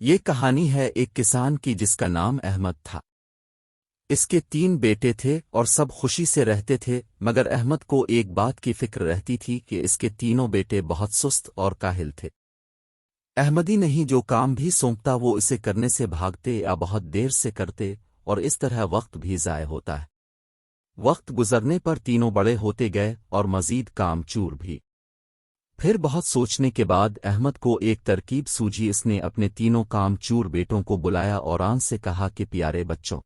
یہ کہانی ہے ایک کسان کی جس کا نام احمد تھا۔ اس کے 3 بیٹے تھے اور سب خوشی سے رہتے تھے، مگر احمد کو ایک بات کی فکر رہتی تھی کہ اس کے تینوں بیٹے بہت سست اور کاہل تھے۔ احمدی نہیں جو کام بھی سونپتا وہ اسے کرنے سے بھاگتے یا بہت دیر سے کرتے، اور اس طرح وقت بھی ضائع ہوتا ہے۔ وقت گزرنے پر تینوں بڑے ہوتے گئے اور مزید کام چور بھی۔ پھر بہت سوچنے کے بعد احمد کو ایک ترکیب سوجھی۔ اس نے اپنے تینوں کام چور بیٹوں کو بلایا اور آن سے کہا کہ پیارے بچوں،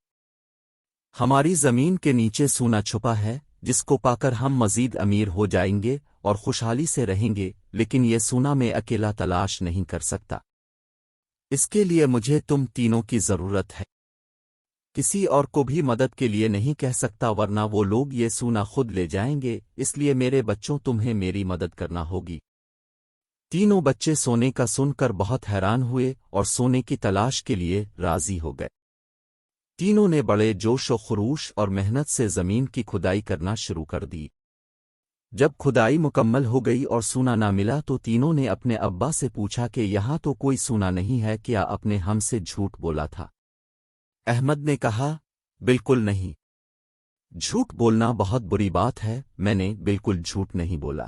ہماری زمین کے نیچے سونا چھپا ہے جس کو پا کر ہم مزید امیر ہو جائیں گے اور خوشحالی سے رہیں گے، لیکن یہ سونا میں اکیلا تلاش نہیں کر سکتا۔ اس کے لیے مجھے تم تینوں کی ضرورت ہے۔ کسی اور کو بھی مدد کے لیے نہیں کہہ سکتا ورنہ وہ لوگ یہ سونا خود لے جائیں گے، اس لیے میرے بچوں تمہیں میری مدد کرنا ہوگی۔ تینوں بچے سونے کا سن کر بہت حیران ہوئے اور سونے کی تلاش کے لیے راضی ہو گئے۔ تینوں نے بڑے جوش و خروش اور محنت سے زمین کی کھدائی کرنا شروع کر دی۔ جب کھدائی مکمل ہو گئی اور سونا نہ ملا تو تینوں نے اپنے ابا سے پوچھا کہ یہاں تو کوئی سونا نہیں ہے، کیا آپ نے ہم سے جھوٹ بولا تھا؟ احمد نے کہا، بالکل نہیں، جھوٹ بولنا بہت بری بات ہے، میں نے بالکل جھوٹ نہیں بولا۔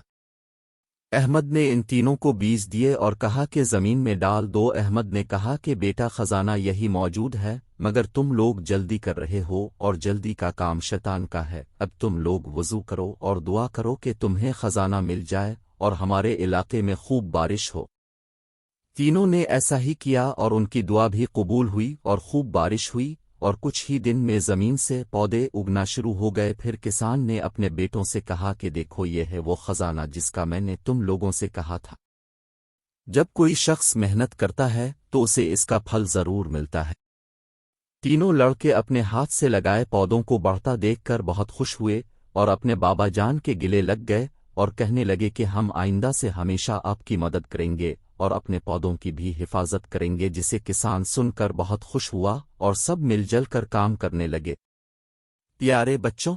احمد نے ان تینوں کو بیج دیے اور کہا کہ زمین میں ڈال دو۔ احمد نے کہا کہ بیٹا خزانہ یہی موجود ہے، مگر تم لوگ جلدی کر رہے ہو اور جلدی کا کام شیطان کا ہے۔ اب تم لوگ وضو کرو اور دعا کرو کہ تمہیں خزانہ مل جائے اور ہمارے علاقے میں خوب بارش ہو۔ تینوں نے ایسا ہی کیا اور ان کی دعا بھی قبول ہوئی اور خوب بارش ہوئی، اور کچھ ہی دن میں زمین سے پودے اگنا شروع ہو گئے۔ پھر کسان نے اپنے بیٹوں سے کہا کہ دیکھو یہ ہے وہ خزانہ جس کا میں نے تم لوگوں سے کہا تھا۔ جب کوئی شخص محنت کرتا ہے تو اسے اس کا پھل ضرور ملتا ہے۔ تینوں لڑکے اپنے ہاتھ سے لگائے پودوں کو بڑھتا دیکھ کر بہت خوش ہوئے اور اپنے بابا جان کے گلے لگ گئے اور کہنے لگے کہ ہم آئندہ سے ہمیشہ آپ کی مدد کریں گے اور اپنے پودوں کی بھی حفاظت کریں گے۔ جسے کسان سن کر بہت خوش ہوا اور سب مل جل کر کام کرنے لگے۔ پیارے بچوں،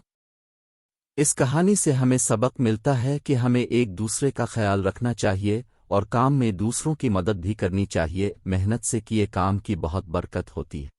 اس کہانی سے ہمیں سبق ملتا ہے کہ ہمیں ایک دوسرے کا خیال رکھنا چاہیے اور کام میں دوسروں کی مدد بھی کرنی چاہیے۔ محنت سے کیے کام کی بہت برکت ہوتی ہے۔